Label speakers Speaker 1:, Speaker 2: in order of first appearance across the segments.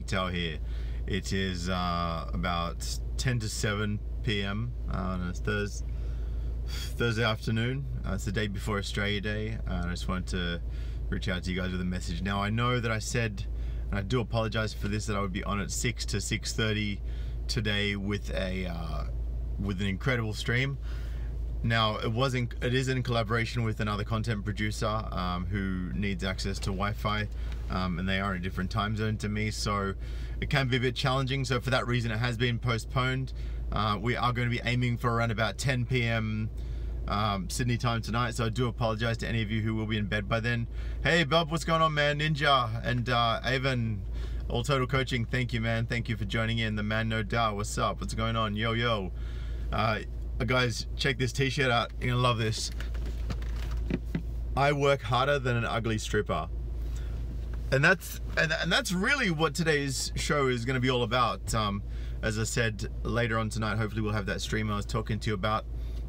Speaker 1: MGTOW here. It is about 10 to 7 p.m. on a Thursday afternoon. It's the day before Australia Day, and I just wanted to reach out to you guys with a message. Now, I know that I said, and I do apologize for this, that I would be on at 6 to 6:30 today with an incredible stream. Now, it is in collaboration with another content producer who needs access to Wi-Fi, and they are in a different time zone to me, so it can be a bit challenging. So for that reason, it has been postponed. We are going to be aiming for around about 10 p.m. Sydney time tonight, so I do apologize to any of you who will be in bed by then. Hey Bob, what's going on, man? Ninja and Avon, All Total Coaching, thank you, man. Thank you for joining in. The man no doubt, what's up? What's going on? Yo yo. Guys, check this t-shirt out. You're gonna love this. I work harder than an ugly stripper. And that's really what today's show is going to be all about. As I said, later on tonight, hopefully we'll have that stream I was talking to you about,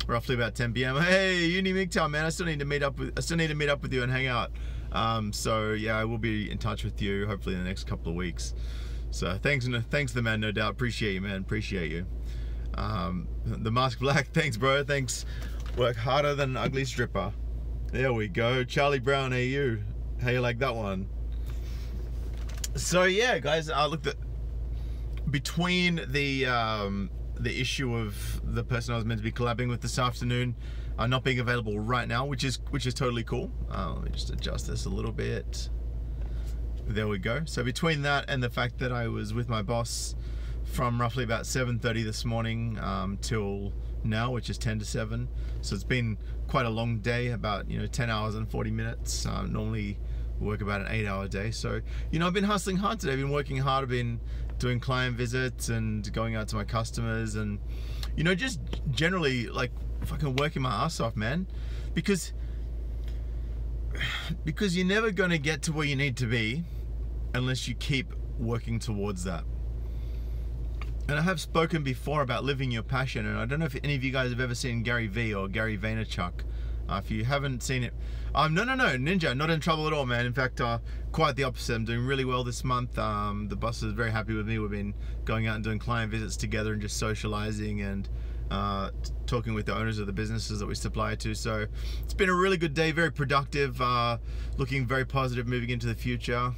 Speaker 1: roughly about 10 p.m. Hey, MGTOW, man, I still need to meet up with you and hang out. So yeah, I will be in touch with you hopefully in the next couple of weeks. So thanks the man, no doubt. Appreciate you, man. Appreciate you. The Mask Black, thanks bro, thanks. Work harder than an ugly stripper. There we go. Charlie Brown AU, how you like that one? So yeah, guys, look, between the issue of the person I was meant to be collabing with this afternoon not being available right now, which is totally cool. Let me just adjust this a little bit. There we go. So between that and the fact that I was with my boss from roughly about 7:30 this morning till now, which is 10 to 7. So it's been quite a long day, about 10 hours and 40 minutes. Normally work about an 8-hour day. So I've been hustling hard today. I've been working hard. I've been doing client visits and going out to my customers, and just generally like fucking working my ass off, man, because you're never going to get to where you need to be unless you keep working towards that. And I have spoken before about living your passion, and I don't know if any of you guys have ever seen Gary V or Gary Vaynerchuk. If you haven't seen it, no, Ninja, not in trouble at all, man. In fact, quite the opposite. I'm doing really well this month. The boss is very happy with me. We've been going out and doing client visits together and just socializing and talking with the owners of the businesses that we supply to. So it's been a really good day, very productive, looking very positive moving into the future.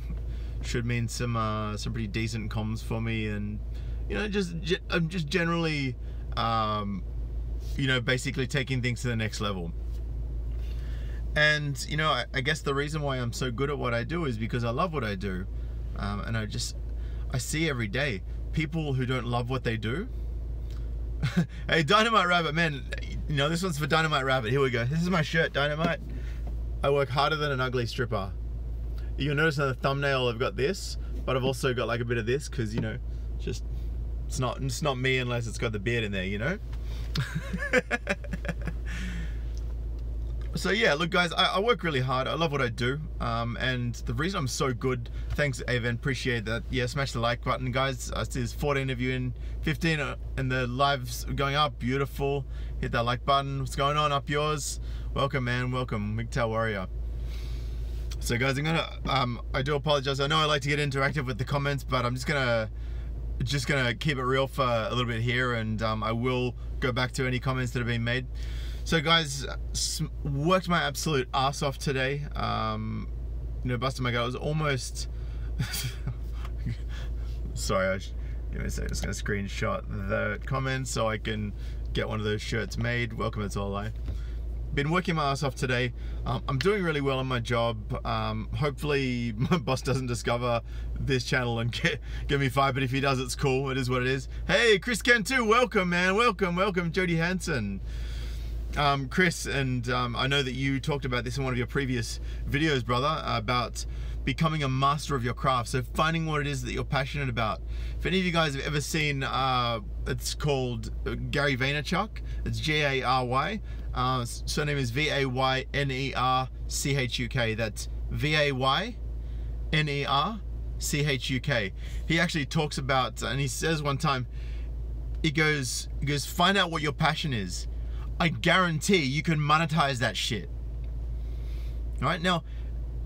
Speaker 1: Should mean some pretty decent comms for me, and I'm just generally, basically taking things to the next level. And, I guess the reason why I'm so good at what I do is because I love what I do. And I see every day people who don't love what they do. Hey, Dynamite Rabbit, man, this one's for Dynamite Rabbit. Here we go. This is my shirt, Dynamite. I work harder than an ugly stripper. You'll notice on the thumbnail I've got this, but I've also got like a bit of this because, just it's not me unless it's got the beard in there, So yeah, look guys, I work really hard. I love what I do, and the reason I'm so good, thanks Avon, appreciate that. Yeah, smash the like button, guys. I see there's 14 of you in, 15 and the live's going up. Beautiful. Hit that like button. What's going on? Up yours. Welcome, man. Welcome, MGTOW Warrior. So guys, I'm gonna I do apologize. I know I like to get interactive with the comments, but I'm just gonna keep it real for a little bit here, and I will go back to any comments that have been made. So guys, worked my absolute ass off today. Busted my gut. I was almost sorry, I'm just gonna screenshot the comments so I can get one of those shirts made. Welcome, it's all I. Been working my ass off today. I'm doing really well on my job. Hopefully my boss doesn't discover this channel and get me fired, but if he does, it's cool. It is what it is. Hey, Chris Ken too, welcome, man. Welcome, Jody Hansen. Chris, and I know that you talked about this in one of your previous videos, brother, about becoming a master of your craft. So finding what it is that you're passionate about. If any of you guys have ever seen, it's called Gary Vaynerchuk. It's G-A-R-Y. Surname is V-A-Y-N-E-R-C-H-U-K. That's V-A-Y-N-E-R-C-H-U-K. He actually talks about, and he says one time, he goes, find out what your passion is. I guarantee you can monetize that shit. All right, now,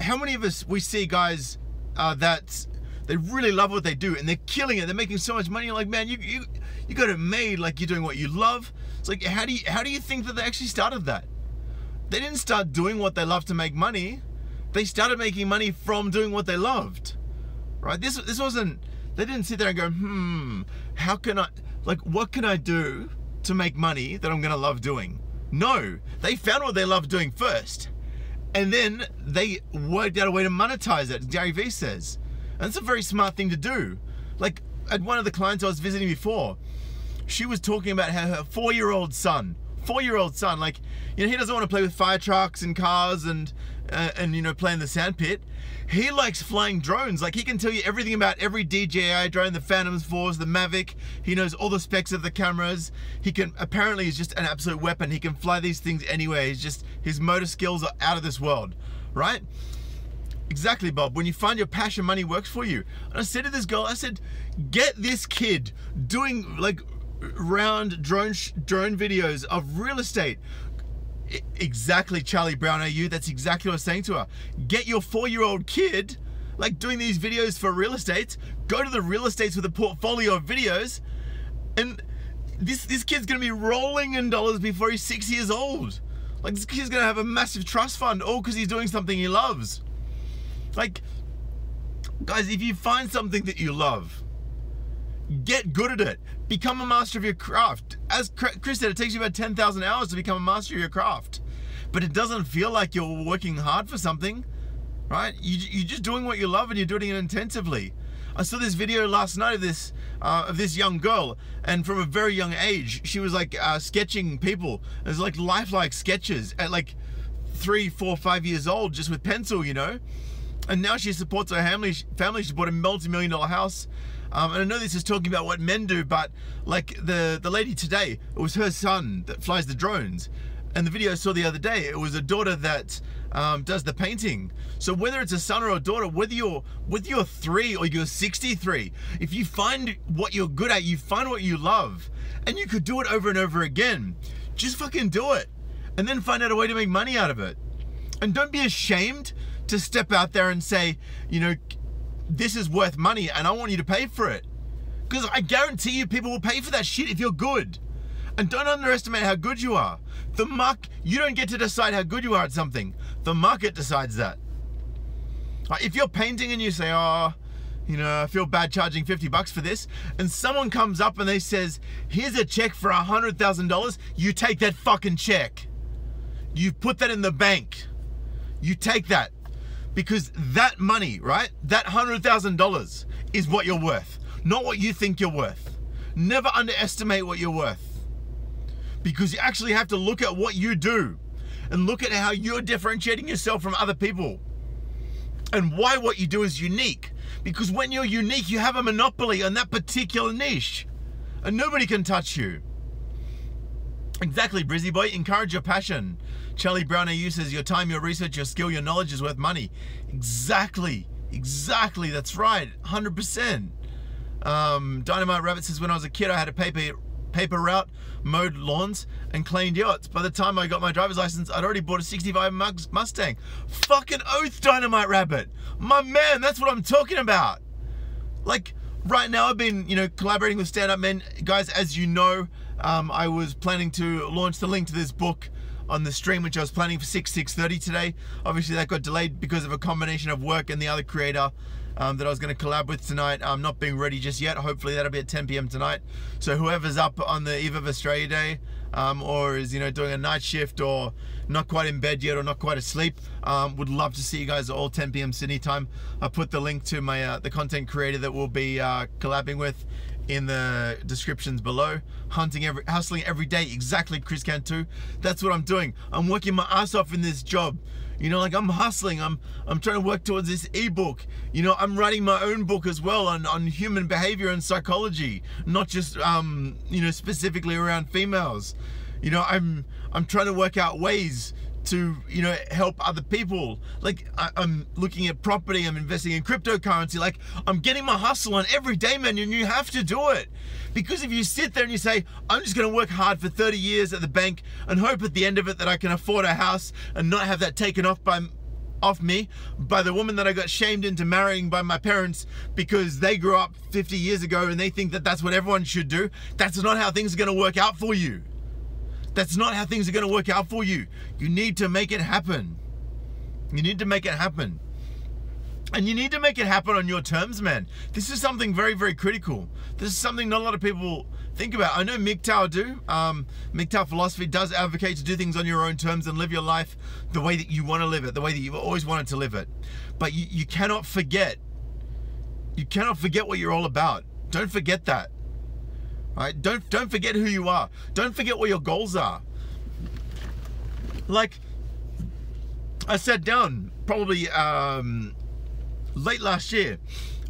Speaker 1: how many of us we see guys that They really love what they do and they're killing it. They're making so much money. You're like, man, you got it made. Like, you're doing what you love. It's like, how do you think that they actually started that? They didn't start doing what they love to make money. They started making money from doing what they loved, right? This wasn't, they didn't sit there and go, how can I, like, what can I do to make money that I'm gonna love doing? No, they found what they loved doing first. And then they worked out a way to monetize it, Gary Vee says. And that's a very smart thing to do. Like, at one of the clients I was visiting before, she was talking about how her 4-year-old son, like, you know, he doesn't want to play with fire trucks and cars and you know, play in the sandpit. He likes flying drones. Like, he can tell you everything about every DJI drone, the Phantom 4s, the Mavic. He knows all the specs of the cameras. He can, apparently he's just an absolute weapon. He can fly these things anywhere. His motor skills are out of this world, right? Exactly, Bob. When you find your passion, money works for you. And I said to this girl, I said, get this kid doing like round drone videos of real estate. Exactly, Charlie Brown AU. That's exactly what I was saying to her. Get your 4-year-old kid like doing these videos for real estate. Go to the real estates with a portfolio of videos, and this kid's gonna be rolling in dollars before he's 6 years old. Like, this kid's gonna have a massive trust fund, all because he's doing something he loves. Like, guys, if you find something that you love, get good at it. Become a master of your craft. As Chris said, it takes you about 10,000 hours to become a master of your craft. But it doesn't feel like you're working hard for something, right? You're just doing what you love and you're doing it intensively. I saw this video last night of this young girl, and from a very young age, she was like sketching people. It was like lifelike sketches at like 3, 4, 5 years old, just with pencil, you know? And now she supports her family. She bought a multi-million-dollar house. And I know this is talking about what men do, but like the lady today, it was her son that flies the drones. And the video I saw the other day, it was a daughter that does the painting. So whether it's a son or a daughter, whether you're 3 or you're 63, if you find what you're good at, you find what you love, and you could do it over and over again, just fucking do it. And then find out a way to make money out of it. And don't be ashamed to step out there and say, you know, this is worth money and I want you to pay for it. Because I guarantee you people will pay for that shit if you're good. And don't underestimate how good you are. You don't get to decide how good you are at something. The market decides that. If you're painting and you say, oh, you know, I feel bad charging $50 for this, and someone comes up and they says, here's a check for $100,000, you take that fucking check. You put that in the bank. You take that. Because that money, right? That $100,000 is what you're worth, not what you think you're worth. Never underestimate what you're worth. Because you actually have to look at what you do and look at how you're differentiating yourself from other people and why what you do is unique. Because when you're unique, you have a monopoly on that particular niche and nobody can touch you. Exactly, Brizzy boy. Encourage your passion. Charlie Brown AU says, your time, your research, your skill, your knowledge is worth money. Exactly. Exactly. That's right. 100%. Dynamite Rabbit says, when I was a kid, I had a paper route, mowed lawns, and cleaned yachts. By the time I got my driver's license, I'd already bought a 65 Mustang. Fucking oath, Dynamite Rabbit. My man, that's what I'm talking about. Like, right now, I've been, you know, collaborating with stand-up men. Guys, as you know, I was planning to launch the link to this book on the stream, which I was planning for 6:30 today. Obviously, that got delayed because of a combination of work and the other creator that I was going to collab with tonight. I'm not being ready just yet. Hopefully, that'll be at 10 p.m. tonight. So whoever's up on the eve of Australia Day, or is, you know, doing a night shift or not quite in bed yet or not quite asleep, would love to see you guys all 10 p.m. Sydney time. I put the link to my the content creator that we'll be collabing with in the descriptions below. Hustling every day. Exactly, Chris can too. That's what I'm doing. I'm working my ass off in this job. You know, like, I'm hustling. I'm trying to work towards this ebook. You know, I'm writing my own book as well on human behavior and psychology, not just you know, specifically around females. You know, I'm trying to work out ways to, you know, help other people. Like, I'm looking at property, I'm investing in cryptocurrency. Like, I'm getting my hustle on every day, man, and you have to do it. Because if you sit there and you say, I'm just gonna work hard for 30 years at the bank and hope at the end of it that I can afford a house and not have that taken off off me by the woman that I got shamed into marrying by my parents because they grew up 50 years ago and they think that that's what everyone should do. That's not how things are going to work out for you. That's not how things are going to work out for you. You need to make it happen. You need to make it happen. And you need to make it happen on your terms, man. This is something very, very critical. This is something not a lot of people think about. I know MGTOW do. MGTOW philosophy does advocate to do things on your own terms and live your life the way that you want to live it, the way that you've always wanted to live it. But you cannot forget. You cannot forget what you're all about. Don't forget that. Right? Don't forget who you are. Don't forget what your goals are. Like, I sat down probably late last year,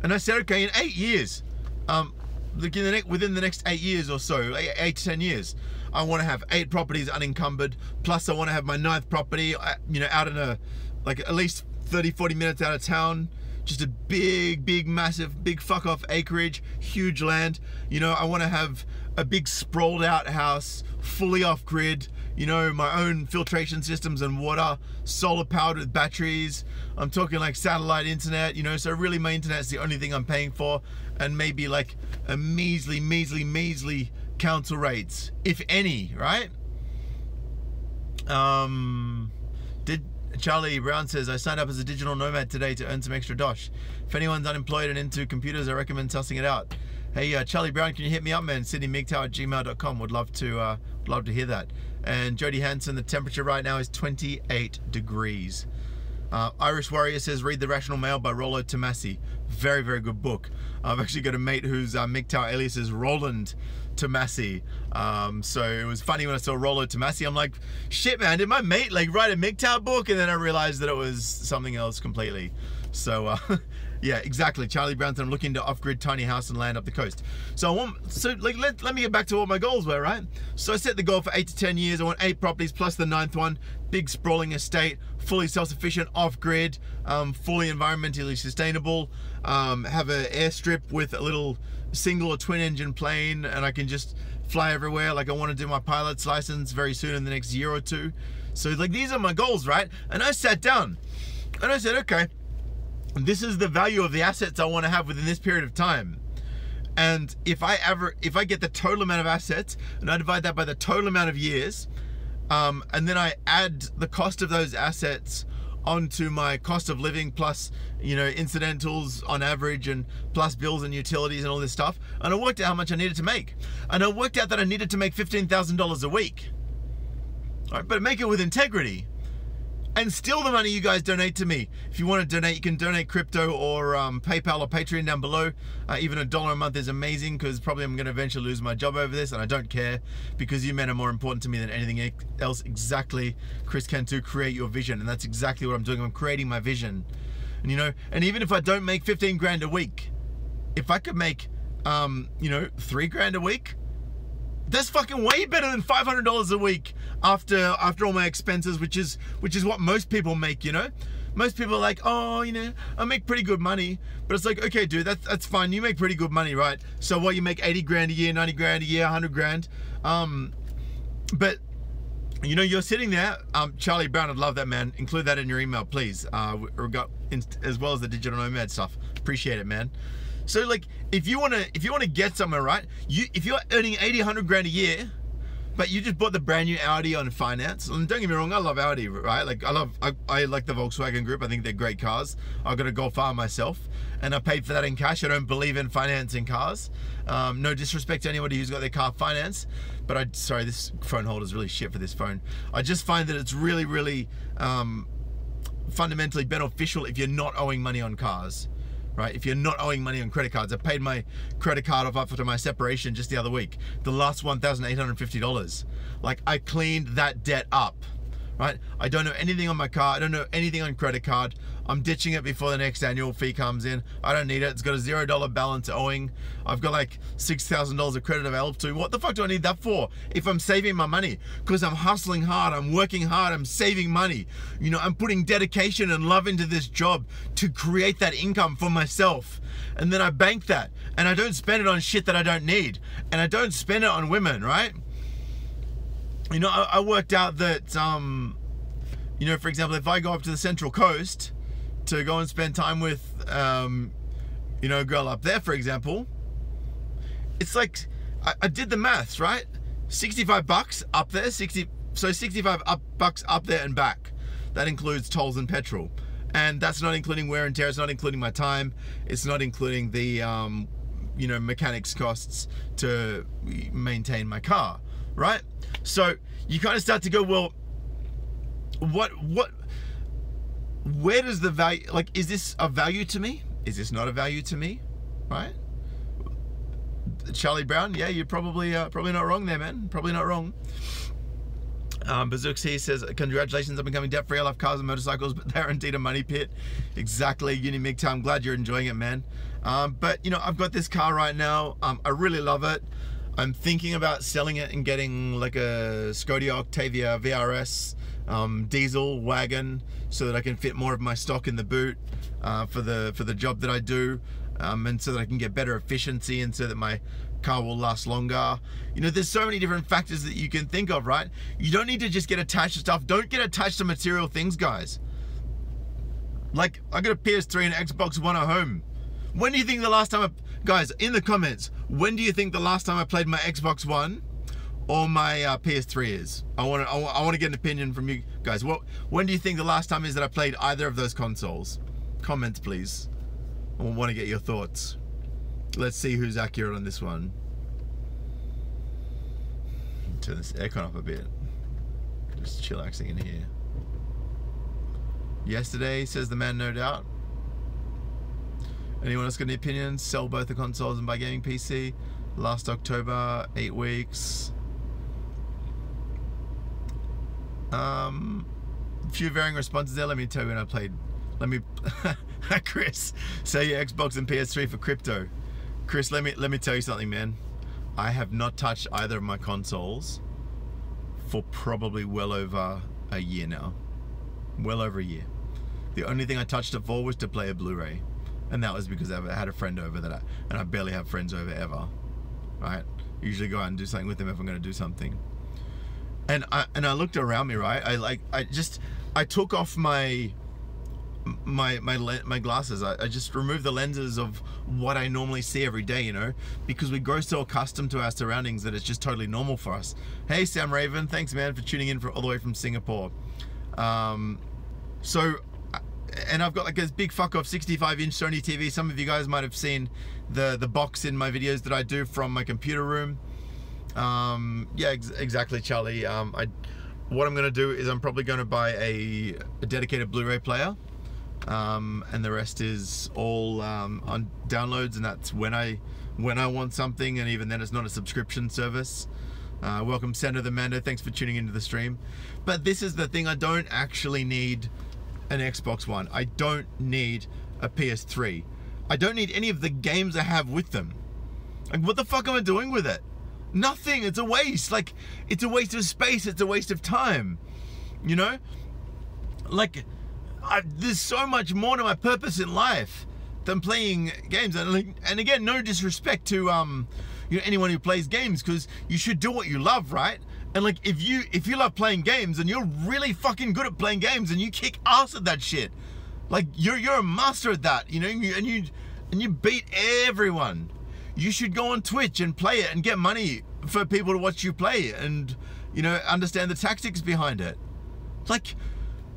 Speaker 1: and I said, okay, in 8 years, within the next 8 years or so, 8 to 10 years, I want to have 8 properties unencumbered. Plus, I want to have my 9th property, out in at least 30-40 minutes out of town. Just a big, massive, big fuck off acreage, huge land. I want to have a big sprawled out house, fully off grid. My own filtration systems and water, solar powered with batteries. I'm talking like satellite internet, so really my internet's the only thing I'm paying for, and maybe like a measly council rates, if any, right? Charlie Brown says, I signed up as a digital nomad today to earn some extra dosh. If anyone's unemployed and into computers, I recommend sussing it out. Hey, Charlie Brown, can you hit me up, man? sydneymgtow@gmail.com. Would love to hear that. And Jody Hansen, the temperature right now is 28 degrees. Irish Warrior says, read The Rational Male by Rollo Tomassi. Very, very good book. I've actually got a mate whose MGTOW alias is Roland Tomassi. So it was funny when I saw Rollo Tomassi. I'm like, shit, man, did my mate write a MGTOW book? And then I realized that it was something else completely. So yeah, exactly. Charlie Brown said, I'm looking to off-grid tiny house and land up the coast. So let me get back to what my goals were, right? So I set the goal for 8 to 10 years. I want 8 properties plus the 9th one. Big sprawling estate, fully self-sufficient, off-grid, fully environmentally sustainable. Have an airstrip with a little single or twin engine plane, and I can just fly everywhere. Like, I want to do my pilot's license very soon in the next year or 2. So these are my goals, right? And I sat down and I said, okay, this is the value of the assets I want to have within this period of time. And if I get the total amount of assets and I divide that by the total amount of years, and then I add the cost of those assets onto my cost of living plus, incidentals on average, and plus bills and utilities and all this stuff, and I worked out how much I needed to make. And I worked out that I needed to make $15,000 a week. All right, but make it with integrity. And still the money you guys donate to me. If you want to donate, you can donate crypto or PayPal or Patreon down below. Even $1 a month is amazing, because probably I'm going to eventually lose my job over this, and I don't care, because you men are more important to me than anything else. Exactly, Chris Cantu, create your vision, and that's exactly what I'm doing. I'm creating my vision, and and even if I don't make 15 grand a week, if I could make 3 grand a week, that's fucking way better than $500 a week after all my expenses, which is what most people make. Most people are like, oh, I make pretty good money. But it's like, okay, dude, that's fine. You make pretty good money, right? So what, you make 80 grand a year, 90 grand a year, 100 grand. But you're sitting there. Charlie Brown, I'd love that, man. Include that in your email, please. As well as the digital nomad stuff. Appreciate it, man. So if you wanna get somewhere, right? If you're earning 80, 100 grand a year, but you just bought the brand new Audi on finance, and don't get me wrong, I love Audi, right? I like the Volkswagen Group. I think they're great cars. I've got a Golf R myself, and I paid for that in cash. I don't believe in financing cars. No disrespect to anybody who's got their car financed, but sorry, this phone holder is really shit for this phone. I just find that it's really, really fundamentally beneficial if you're not owing money on cars. Right, if you're not owing money on credit cards. I paid my credit card off after my separation just the other week. The last $1,850. I cleaned that debt up. Right, I don't know anything on my car. I don't know anything on credit card. I'm ditching it before the next annual fee comes in. I don't need it. It's got a $0 balance owing. I've got like $6,000 of credit available to. What the fuck do I need that for if I'm saving my money? Because I'm hustling hard, I'm working hard, I'm saving money. I'm putting dedication and love into this job to create that income for myself. And then I bank that, and I don't spend it on shit that I don't need. And I don't spend it on women, right? I worked out that you know, for example, if I go up to the Central Coast to go and spend time with, you know, a girl up there, for example, it's like, I did the maths, right? $65 up there, so $65 up there and back. That includes tolls and petrol. And that's not including wear and tear, it's not including my time, it's not including the, you know, mechanics costs to maintain my car, right? So you kind of start to go, well, where does the value, like, is this a value to me? Is this not a value to me, right? Charlie Brown, yeah, you're probably not wrong there, man. Probably not wrong. Bazooks here says, congratulations on becoming debt free. I love cars and motorcycles, but they're indeed a money pit. Exactly, MGTOW. I'm glad you're enjoying it, man. But you know, I've got this car right now. I really love it. I'm thinking about selling it and getting like a Skoda Octavia VRS diesel wagon so that I can fit more of my stock in the boot for the job that I do, and so that I can get better efficiency and so that my car will last longer. You know, there's so many different factors that you can think of, right? You don't need to just get attached to stuff. Don't get attached to material things, guys. Like, I got a PS3 and Xbox One at home. When do you think the last time guys, in the comments, when do you think the last time I played my Xbox One or my PS3 is? I want to get an opinion from you guys. When do you think the last time is that I played either of those consoles? Comments, please. I want to get your thoughts. Let's see who's accurate on this one. Turn this aircon up a bit. Just chillaxing in here. Yesterday, says the man, no doubt. Anyone else got any opinions? Sell both the consoles and buy gaming PC. Last October, 8 weeks. Few varying responses there. Let me tell you when I played. Let me, Chris, say your Xbox and PS3 for crypto. Chris, let me tell you something, man. I have not touched either of my consoles for probably well over a year now. Well over a year. The only thing I touched it for was to play a Blu-ray, and that was because I had a friend over and I barely have friends over ever, right? Usually go out and do something with them if I'm going to do something. And I looked around me, right? I took off my glasses. I just removed the lenses of what I normally see every day, you know, because we grow so accustomed to our surroundings that it's just totally normal for us. Hey, Sam Raven, thanks, man, for tuning in all the way from Singapore. And I've got like this big fuck off 65-inch Sony TV. Some of you guys might have seen the box in my videos that I do from my computer room. Yeah, exactly, Charlie. What I'm gonna do is I'm probably gonna buy a dedicated Blu-ray player, and the rest is all on downloads, and that's when I want something, and even then it's not a subscription service. Welcome, Senator the Mando, thanks for tuning into the stream. But this is the thing, I don't actually need an Xbox One. I don't need a PS3. I don't need any of the games I have with them. Like, what the fuck am I doing with it? Nothing. It's a waste. Like, it's a waste of space. It's a waste of time. You know? Like, there's so much more to my purpose in life than playing games. And again, no disrespect to you know, anyone who plays games, because you should do what you love, right? And like, if you love playing games and you're really fucking good at playing games and you kick ass at that shit, like you're a master at that, you know, and you beat everyone. You should go on Twitch and play it and get money for people to watch you play and, you know, understand the tactics behind it. Like,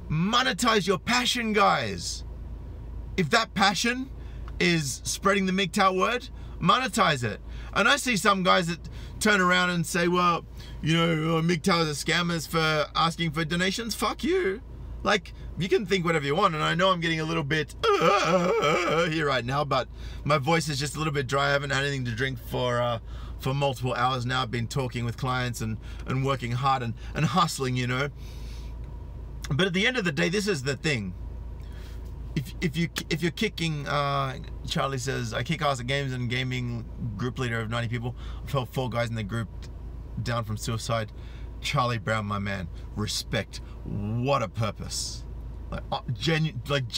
Speaker 1: monetize your passion, guys. If that passion is spreading the MGTOW word, monetize it. And I see some guys that turn around and say, well, you know, MGTOW is a scammers for asking for donations. Fuck you. Like, you can think whatever you want, and I know I'm getting a little bit here right now, but my voice is just a little bit dry. I haven't had anything to drink for multiple hours now. I've been talking with clients and working hard and hustling, you know. But at the end of the day, this is the thing. If you're kicking, Charlie says, I kick ass at games and gaming, group leader of 90 people. I've helped 4 guys in the group down from suicide. Charlie Brown, my man, respect. What a purpose. Like,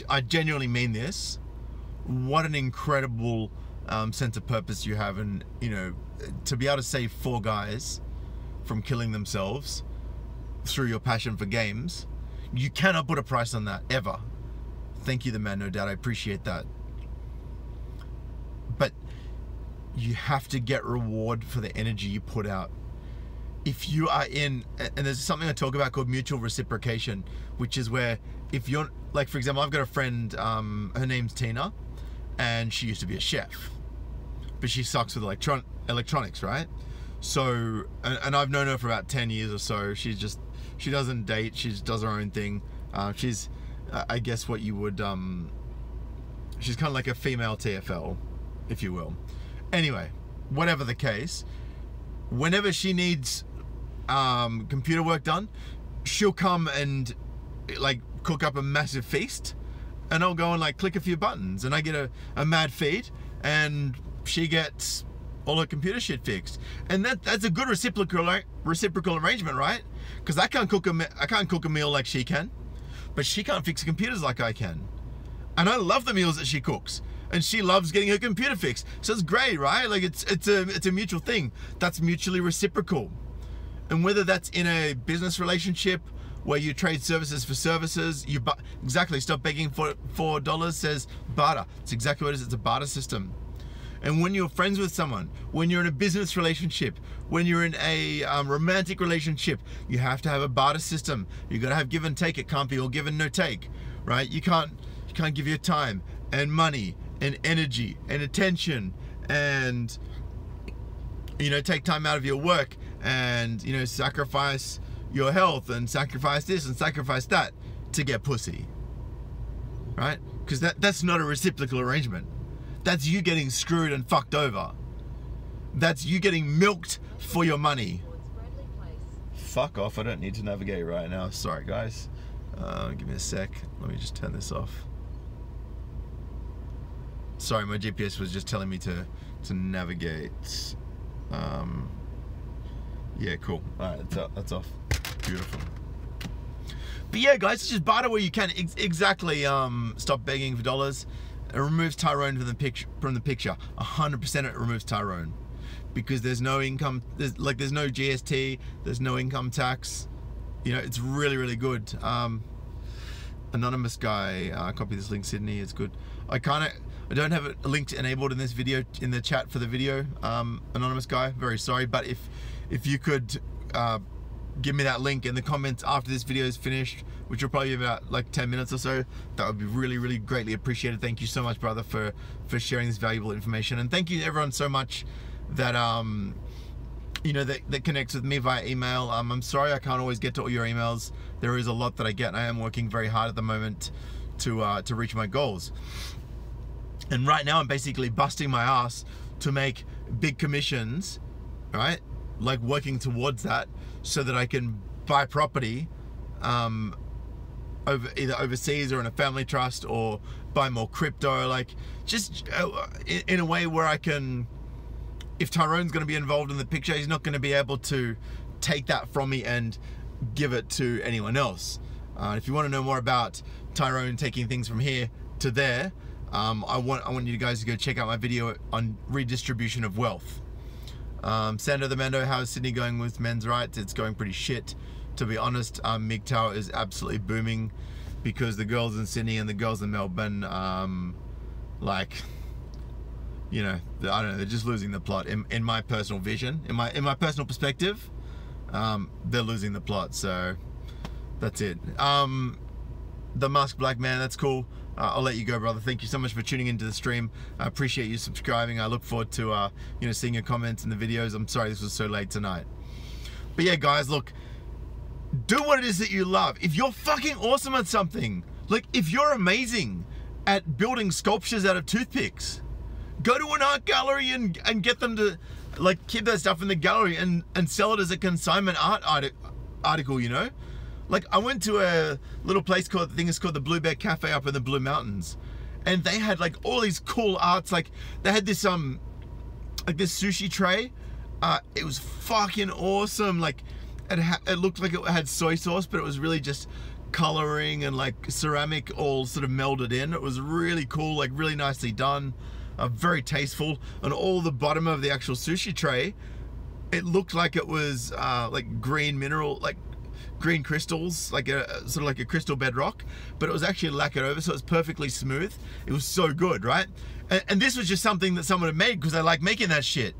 Speaker 1: I genuinely mean this. What an incredible sense of purpose you have, and you know, to be able to save 4 guys from killing themselves through your passion for games. You cannot put a price on that, ever. Thank you, the man, no doubt. I appreciate that. But you have to get reward for the energy you put out. If you are in, and there's something I talk about called mutual reciprocation, which is where if you're, like, for example, I've got a friend, her name's Tina, and she used to be a chef, but she sucks with electronics, right? So, and I've known her for about 10 years or so. She doesn't date, she just does her own thing. She's, I guess what you would, she's kind of like a female TFL, if you will. Anyway, whatever the case, whenever she needs computer work done, she'll come and like cook up a massive feast, and I'll go and like click a few buttons, and I get a mad feed, and she gets all her computer shit fixed. And that's a good reciprocal arrangement, right? Because I can't cook a meal like she can, but she can't fix computers like I can. And I love the meals that she cooks, and she loves getting her computer fixed. So it's great, right? Like it's a mutual thing. That's mutually reciprocal. And whether that's in a business relationship where you trade services for services, exactly, stop begging for dollars, says barter. It's exactly what it is. It's a barter system. And when you're friends with someone, when you're in a business relationship, when you're in a romantic relationship, you have to have a barter system. You got to have give and take. It can't be all give and no take, right? You can't give your time and money and energy and attention and, you know, take time out of your work and, you know, sacrifice your health and sacrifice this and sacrifice that to get pussy, right? Because that's not a reciprocal arrangement. That's you getting screwed and fucked over. That's you getting milked for your money. Fuck off, I don't need to navigate right now. Sorry guys, give me a sec. Let me just turn this off. Sorry, my GPS was just telling me to navigate. Yeah, cool. Alright, that's off. Beautiful. But yeah, guys, just barter where you can. Exactly. Stop begging for dollars. It removes Tyrone from the picture. 100% it removes Tyrone, because there's no income. There's no GST. There's no income tax. You know, it's really, really good. Anonymous guy, copy this link, Sydney. It's good. I don't have a link enabled in this video, in the chat for the video. Anonymous guy, very sorry, but if you could give me that link in the comments after this video is finished, which will probably be about like 10 minutes or so, that would be really, really greatly appreciated. Thank you so much, brother, for sharing this valuable information. And thank you to everyone so much that you know, that connects with me via email. I'm sorry I can't always get to all your emails. There is a lot that I get, and I am working very hard at the moment to reach my goals. And right now I'm basically busting my ass to make big commissions, right? Like working towards that so that I can buy property either overseas or in a family trust, or buy more crypto, like just in a way where I can, if Tyrone's going to be involved in the picture, he's not going to be able to take that from me and give it to anyone else. If you want to know more about Tyrone taking things from here to there, I want you guys to go check out my video on redistribution of wealth. Sando the Mando, how's Sydney going with men's rights? It's going pretty shit, to be honest. MGTOW is absolutely booming because the girls in Sydney and the girls in Melbourne, like, you know, I don't know, they're just losing the plot. In my personal vision, in my personal perspective, they're losing the plot. So that's it. The Musk Black Man, that's cool. I'll let you go, brother. Thank you so much for tuning into the stream. I appreciate you subscribing. I look forward to you know, seeing your comments in the videos. I'm sorry this was so late tonight, but yeah, guys, look, do what it is that you love. If you're fucking awesome at something, like if you're amazing at building sculptures out of toothpicks, go to an art gallery and get them to like keep that stuff in the gallery and sell it as a consignment article, you know? Like, I went to a little place called, I think it's called the Blue Bear Cafe up in the Blue Mountains, and they had like all these cool arts. Like they had this like this sushi tray. It was fucking awesome. Like it looked like it had soy sauce, but it was really just coloring and like ceramic all sort of melded in. It was really cool, like really nicely done, very tasteful. And all the bottom of the actual sushi tray, it looked like it was like green mineral, like green crystals, like a sort of like a crystal bedrock, but it was actually lacquered over, so it was perfectly smooth. It was so good, right? And this was just something that someone had made because they like making that shit.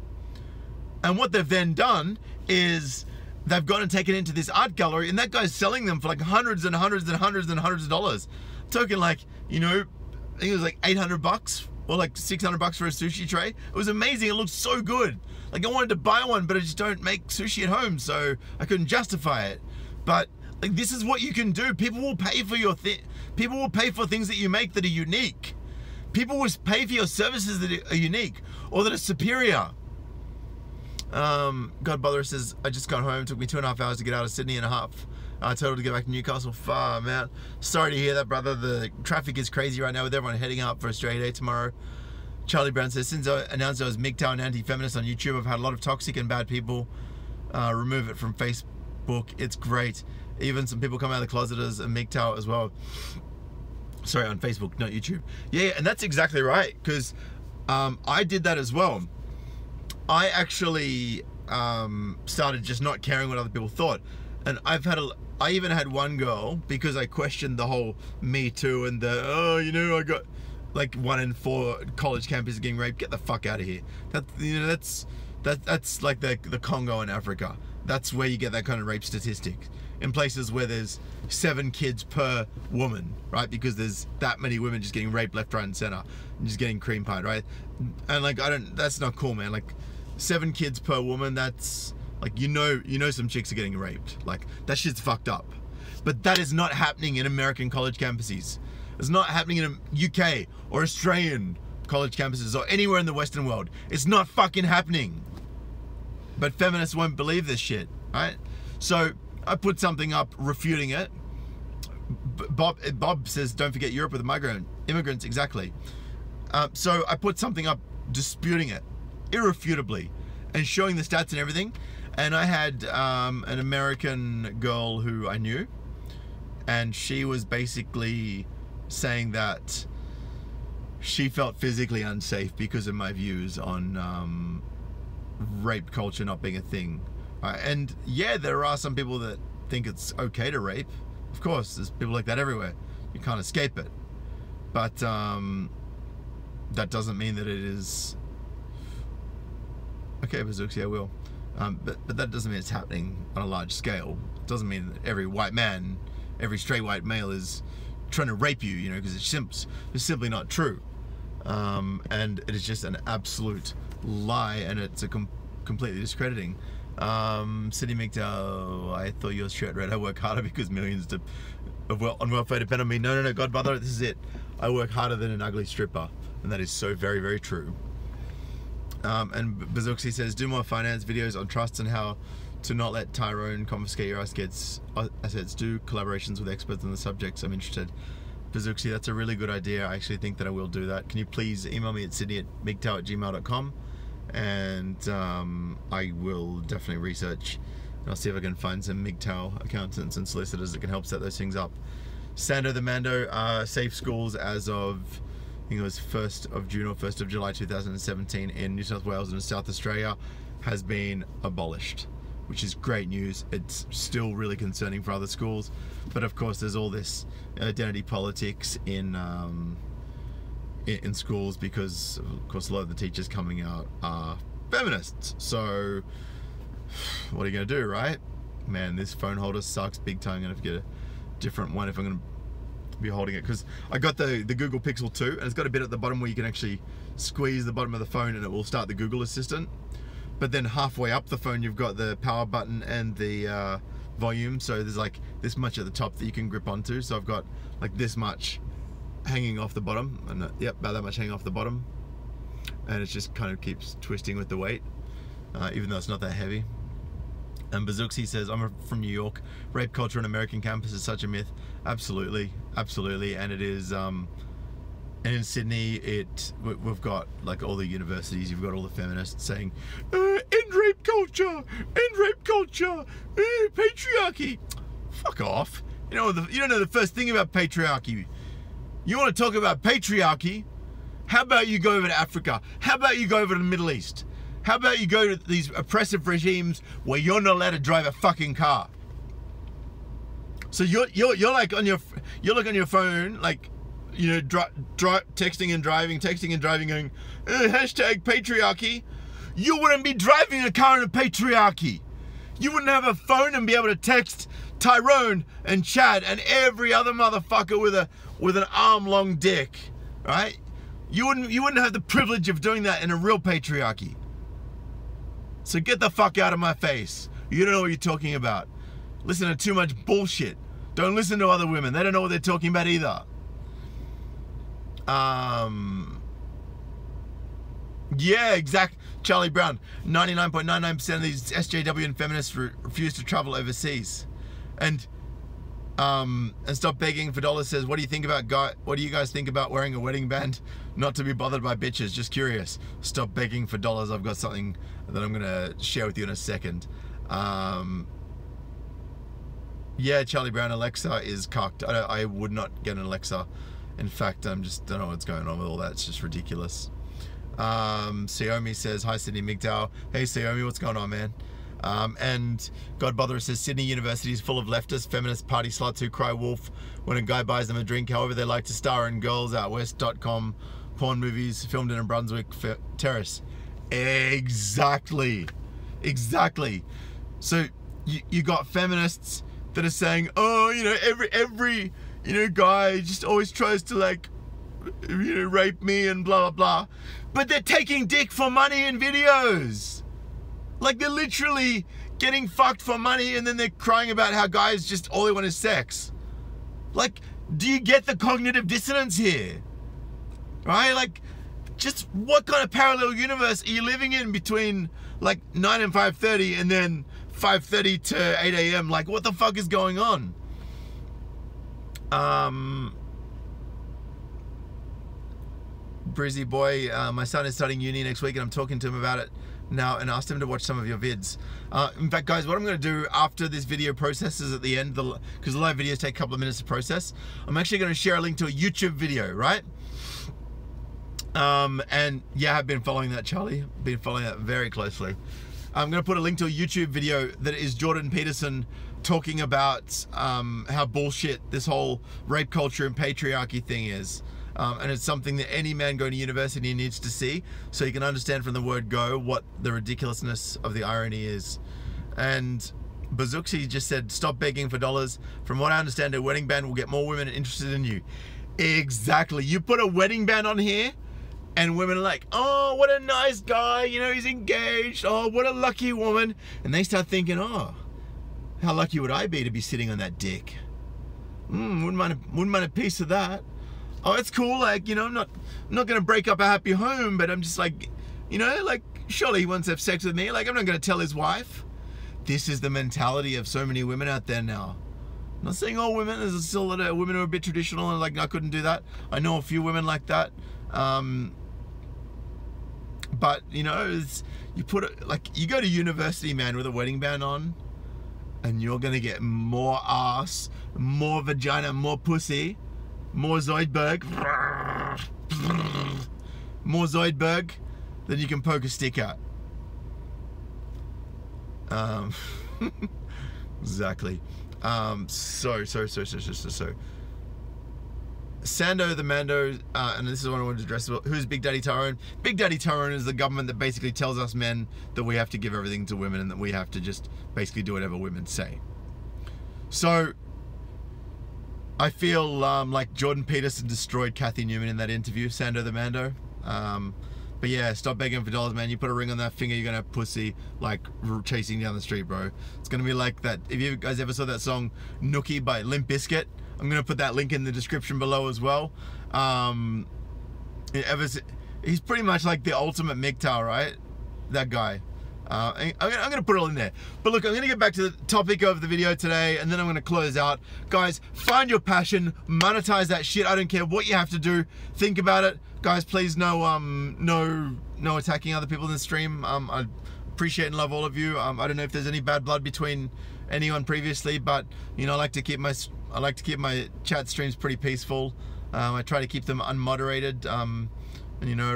Speaker 1: And what they've then done is they've gone and taken it into this art gallery, and that guy's selling them for like hundreds and hundreds and hundreds and hundreds of dollars. I'm talking like, you know, I think it was like $800 or like $600 for a sushi tray. It was amazing. It looked so good. Like I wanted to buy one, but I just don't make sushi at home, so I couldn't justify it. But like, this is what you can do. People will pay for your people will pay for things that you make that are unique. People will pay for your services that are unique or that are superior. God Bother says, I just got home. It took me 2.5 hours to get out of Sydney and a half. Total to get back to Newcastle. Far, man. Sorry to hear that, brother. The traffic is crazy right now with everyone heading out for Australia Day tomorrow. Charlie Brown says, since I announced I was MGTOW and anti-feminist on YouTube, I've had a lot of toxic and bad people remove it from Facebook. It's great. Even some people come out of the closet as a MGTOW as well. Sorry, on Facebook, not YouTube. Yeah, and that's exactly right, because I did that as well. I actually started just not caring what other people thought. And I even had one girl, because I questioned the whole Me Too and the, oh, you know, I got like 1 in 4 college campuses getting raped. Get the fuck out of here. That, you know, that's like the Congo in Africa. That's where you get that kind of rape statistic. In places where there's 7 kids per woman, right? Because there's that many women just getting raped left, right, and center, and just getting cream pied, right? And like, that's not cool, man. Like 7 kids per woman, that's like, you know some chicks are getting raped. Like, that shit's fucked up. But that is not happening in American college campuses. It's not happening in UK or Australian college campuses or anywhere in the Western world. It's not fucking happening. But feminists won't believe this shit, right? So I put something up refuting it. Bob says, don't forget Europe with the immigrants, exactly. So I put something up disputing it, irrefutably, and showing the stats and everything. And I had an American girl who I knew, and she was basically saying that she felt physically unsafe because of my views on rape culture not being a thing. And yeah, there are some people that think it's okay to rape. Of course, there's people like that everywhere. You can't escape it. But that doesn't mean that it is... Okay, Bazooks, I will. But that doesn't mean it's happening on a large scale. It doesn't mean that every white man, every straight white male is trying to rape you, you know, because it's simply not true. And it is just an absolute lie, and it's a completely discrediting. sydneymgtow, I thought your shirt read, I work harder because millions on welfare depend on me. No, God bother, this is it. I work harder than an ugly stripper, and that is so very, very true. And Bazooksy says, do more finance videos on trusts and how to not let Tyrone confiscate your assets. Do collaborations with experts on the subjects. I'm interested. Bazooksy, that's a really good idea. I actually think that I will do that. Can you please email me at sydney@mgtow@gmail.com, and I will definitely research, and I'll see if I can find some MGTOW accountants and solicitors that can help set those things up. Sando the Mando, safe schools as of, I think it was 1st of June or 1st of July 2017 in New South Wales and South Australia has been abolished, which is great news. It's still really concerning for other schools, but of course there's all this identity politics in schools because of course a lot of the teachers coming out are feminists. So what are you gonna do, right? Man, this phone holder sucks big time. I'm gonna have to get a different one if I'm gonna be holding it, because I got the Google Pixel 2 and it's got a bit at the bottom where you can actually squeeze the bottom of the phone and it will start the Google Assistant. But then halfway up the phone you've got the power button and the volume, so there's like this much at the top that you can grip onto. So I've got like this much hanging off the bottom, and yep, about that much hanging off the bottom, and it just kind of keeps twisting with the weight, even though it's not that heavy. And Bazooksy says, I'm from New York. Rape culture on American campus is such a myth. Absolutely, absolutely, and it is. And in Sydney, we've got like all the universities. You've got all the feminists saying, "End rape culture, patriarchy." Fuck off. You don't know the first thing about patriarchy. You want to talk about patriarchy? How about you go over to Africa? How about you go over to the Middle East? How about you go to these oppressive regimes where you're not allowed to drive a fucking car? So you're like on your phone, like, you know, texting and driving, going, hashtag patriarchy. You wouldn't be driving a car in a patriarchy. You wouldn't have a phone and be able to text Tyrone and Chad and every other motherfucker with an arm-long dick, right? You wouldn't have the privilege of doing that in a real patriarchy. So get the fuck out of my face. You don't know what you're talking about. Listen to too much bullshit. Don't listen to other women. They don't know what they're talking about either. Yeah, exact. Charlie Brown. 99.99% of these SJW and feminists refuse to travel overseas. And Stop Begging for Dollars says, what do you guys think about wearing a wedding band? Not to be bothered by bitches, just curious. Stop Begging for Dollars. I've got something that I'm gonna share with you in a second. Yeah, Charlie Brown, Alexa is cocked. I would not get an Alexa. In fact, I just don't know what's going on with all that. It's just ridiculous. Xiaomi says, hi Sydney MGTOW. Hey Xiaomi, what's going on, man? And Godbotherer says, Sydney University is full of leftist, feminist party sluts who cry wolf when a guy buys them a drink. However, they like to star in girlsoutwest.com porn movies filmed in a Brunswick terrace. Exactly. So you got feminists that are saying, oh, you know, every you know, guy just always tries to, like, you know, rape me and blah blah blah, but they're taking dick for money in videos. Like, they're literally getting fucked for money, and then they're crying about how guys just all they want is sex. Like, do you get the cognitive dissonance here? Right? Like, just what kind of parallel universe are you living in between like 9 and 5:30 and then 5:30 to 8 a.m.? Like, what the fuck is going on? Brizzy boy, my son is starting uni next week and I'm talking to him about it now and asked him to watch some of your vids. In fact, guys, what I'm going to do after this video processes at the end, because the live videos take a couple of minutes to process, I'm actually going to share a link to a YouTube video, right? And yeah, I've been following that, Charlie. Been following that very closely. I'm going to put a link to a YouTube video that is Jordan Peterson talking about how bullshit this whole rape culture and patriarchy thing is. And it's something that any man going to university needs to see, so you can understand from the word go what the ridiculousness of the irony is. And Bazuxi just said, stop begging for dollars. From what I understand, a wedding band will get more women interested in you. Exactly. You put a wedding band on here and women are like, oh, what a nice guy, you know, he's engaged, oh, what a lucky woman. And they start thinking, oh, how lucky would I be to be sitting on that dick? Wouldn't mind a piece of that. Oh, it's cool, like, you know, I'm not gonna break up a happy home, but I'm just like, you know, like, surely he wants to have sex with me, like, I'm not gonna tell his wife. This is the mentality of so many women out there now. I'm not saying all women, there's still a lot of women who are a bit traditional and like, I couldn't do that. I know a few women like that. But, you know, you put it, like, you go to university, man, with a wedding band on, and you're gonna get more ass, more vagina, more pussy, more Zoidberg, more Zoidberg than you can poke a stick at. Exactly. So Sando the Mando, and this is what I wanted to address. Who's Big Daddy Tyrone? Big Daddy Tyrone is the government that basically tells us men that we have to give everything to women and that we have to just basically do whatever women say. So I feel like Jordan Peterson destroyed Kathy Newman in that interview, Sando the Mando. But yeah, stop begging for dollars, man. You put a ring on that finger, you're gonna have pussy like chasing down the street, bro. It's gonna be like that. If you guys ever saw that song Nookie by Limp Bizkit, I'm gonna put that link in the description below as well. He's pretty much like the ultimate MGTOW, right? That guy. I'm gonna put it all in there. But look, I'm gonna get back to the topic of the video today, and then I'm gonna close out. Guys, find your passion, monetize that shit. I don't care what you have to do. Think about it, guys. Please, no attacking other people in the stream. I appreciate and love all of you. I don't know if there's any bad blood between anyone previously, but you know, I like to keep my chat streams pretty peaceful. I try to keep them unmoderated. And you know,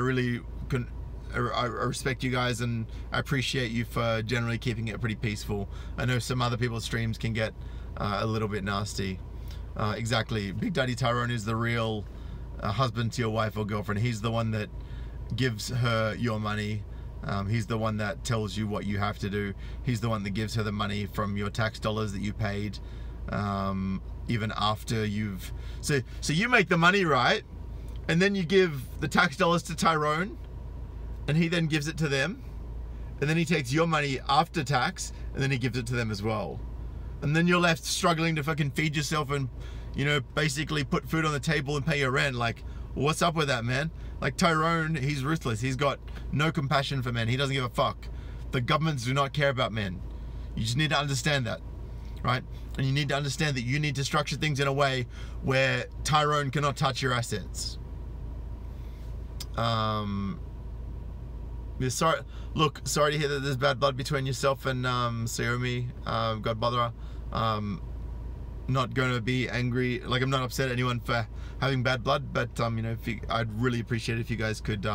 Speaker 1: I respect you guys and I appreciate you for generally keeping it pretty peaceful. I know some other people's streams can get a little bit nasty. Exactly. Big Daddy Tyrone is the real husband to your wife or girlfriend. He's the one that gives her your money. He's the one that tells you what you have to do. He's the one that gives her the money from your tax dollars that you paid, even after you've... So you make the money, right? And then you give the tax dollars to Tyrone, and he then gives it to them. And then he takes your money after tax, and then he gives it to them as well. And then you're left struggling to fucking feed yourself and, you know, basically put food on the table and pay your rent. Like, what's up with that, man? Like, Tyrone, he's ruthless. He's got no compassion for men. He doesn't give a fuck. The governments do not care about men. You just need to understand that, right? And you need to understand that you need to structure things in a way where Tyrone cannot touch your assets. Sorry, look, sorry to hear that there's bad blood between yourself and Xiaomi, God bother her. Not going to be angry, like I'm not upset at anyone for having bad blood, but you know, I'd really appreciate it if you guys could,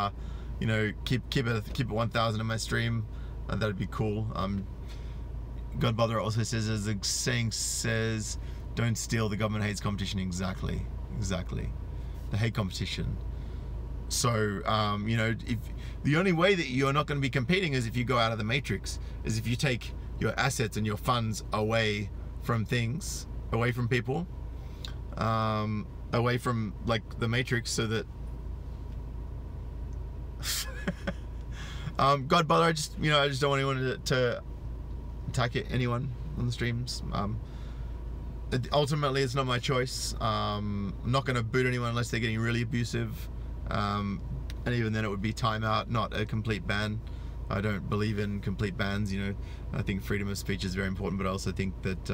Speaker 1: you know, keep it 1,000 in my stream. That'd be cool. God bother her also says, as the saying says, don't steal. The government hates competition. Exactly. They hate competition. So, you know, if the only way that you're not going to be competing is if you go out of the matrix, is if you take your assets and your funds away from things, away from people, away from like the matrix, so that God bother, I just don't want anyone to attack anyone on the streams. Ultimately, it's not my choice. I'm not going to boot anyone unless they're getting really abusive. And even then it would be timeout, not a complete ban. I don't believe in complete bans, you know. I think freedom of speech is very important, but I also think that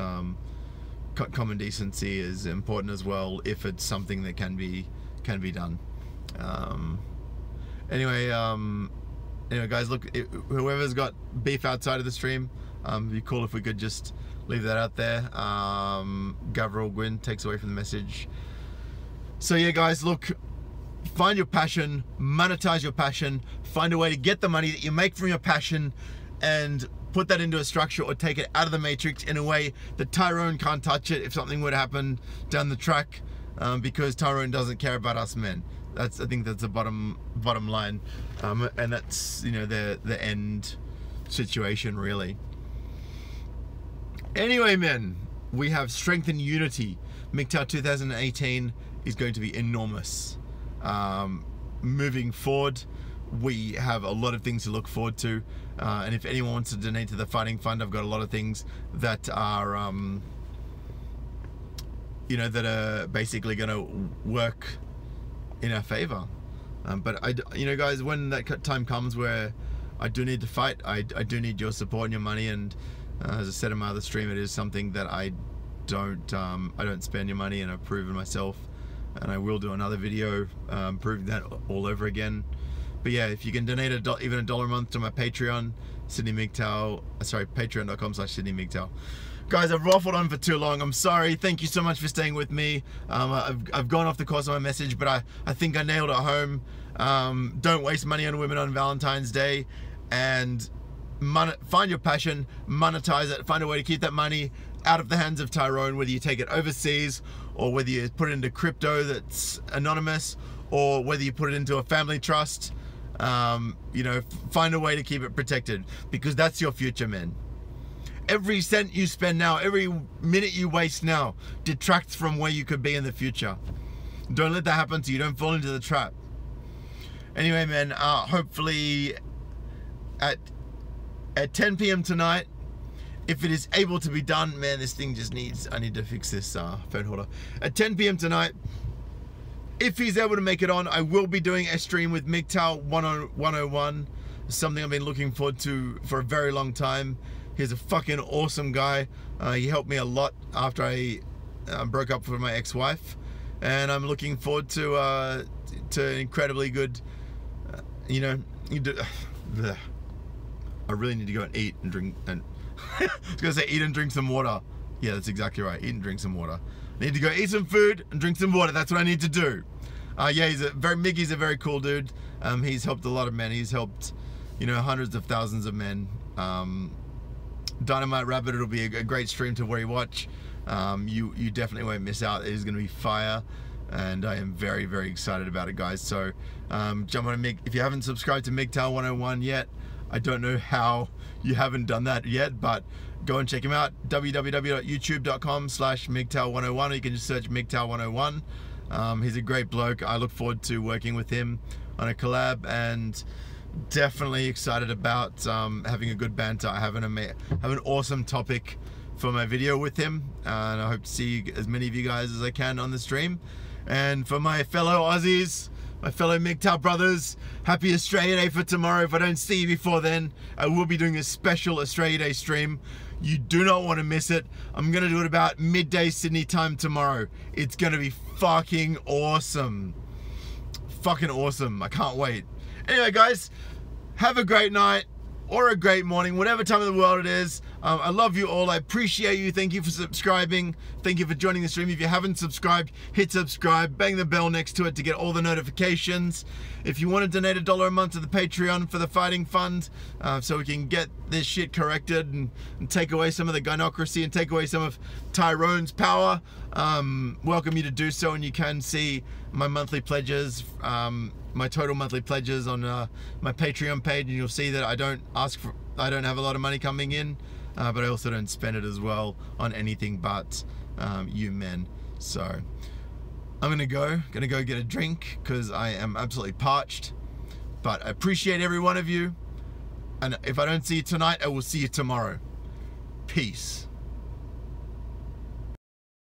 Speaker 1: common decency is important as well if it's something that can be done. Anyway, guys, look, whoever's got beef outside of the stream, it'd be cool if we could just leave that out there. Gavril Gwyn takes away from the message. So yeah, guys, look, find your passion, monetize your passion, find a way to get the money that you make from your passion and put that into a structure or take it out of the matrix in a way that Tyrone can't touch it if something were to happen down the track, because Tyrone doesn't care about us men. I think that's the bottom line, and that's, you know, the end situation really. Anyway, men, we have strength and unity. MGTOW 2018 is going to be enormous. Moving forward, we have a lot of things to look forward to, and if anyone wants to donate to the Fighting Fund, I've got a lot of things that are you know, that are basically going to work in our favor. But you know, guys, when that time comes where I do need to fight, I do need your support and your money. And as I said in my other stream, it is something that I don't spend your money, and I've proven myself. And I will do another video proving that all over again. But yeah, if you can donate even $1 a month to my Patreon, sydneymgtow, sorry, patreon.com/sydneymgtow. Guys, I've waffled on for too long. I'm sorry. Thank you so much for staying with me. I've gone off the course of my message, but I think I nailed it home. Don't waste money on women on Valentine's Day, and find your passion, monetize it, find a way to keep that money out of the hands of Tyrone, whether you take it overseas or whether you put it into crypto that's anonymous, or whether you put it into a family trust. You know, find a way to keep it protected, because that's your future, man. Every cent you spend now, every minute you waste now, detracts from where you could be in the future. Don't let that happen to you. Don't fall into the trap. Anyway, man, hopefully at 10 p.m. tonight, if it is able to be done, man, this thing just needs, I need to fix this phone holder. At 10 p.m. tonight, if he's able to make it on, I will be doing a stream with MGTOW 101. Something I've been looking forward to for a very long time. He's a fucking awesome guy. He helped me a lot after I broke up with my ex-wife, and I'm looking forward to incredibly good. You know, I really need to go and eat and drink. And I was gonna say eat and drink some water. Yeah, that's exactly right. Eat and drink some water. I need to go eat some food and drink some water. That's what I need to do. Yeah, Miggy's a very cool dude. He's helped a lot of men. He's helped, you know, hundreds of thousands of men. Dynamite Rabbit, it'll be a great stream to watch. You definitely won't miss out. It is going to be fire, and I am very, very excited about it, guys. So jump on if you haven't subscribed to MGTOW 101 yet, I don't know how you haven't done that yet, but go and check him out. www.youtube.com/MGTOW101, or you can just search MGTOW 101. He's a great bloke. I look forward to working with him on a collab, and definitely excited about having a good banter. I have an awesome topic for my video with him, and I hope to see as many of you guys as I can on the stream. And for my fellow Aussies, my fellow MGTOW brothers, happy Australia Day for tomorrow. If I don't see you before then, I will be doing a special Australia Day stream. You do not want to miss it. I'm going to do it about midday Sydney time tomorrow. It's going to be fucking awesome. Fucking awesome. I can't wait. Anyway, guys, have a great night or a great morning, whatever time of the world it is. I love you all. I appreciate you. Thank you for subscribing. Thank you for joining the stream. If you haven't subscribed, hit subscribe, bang the bell next to it to get all the notifications. If you want to donate $1 a month to the Patreon for the Fighting Fund, so we can get this shit corrected and take away some of the gynocracy and take away some of Tyrone's power, welcome you to do so. And you can see my monthly pledges, my total monthly pledges on my Patreon page, and you'll see that I don't have a lot of money coming in, but I also don't spend it as well on anything but you men. So I'm gonna go get a drink because I am absolutely parched. But I appreciate every one of you, and if I don't see you tonight, I will see you tomorrow. Peace.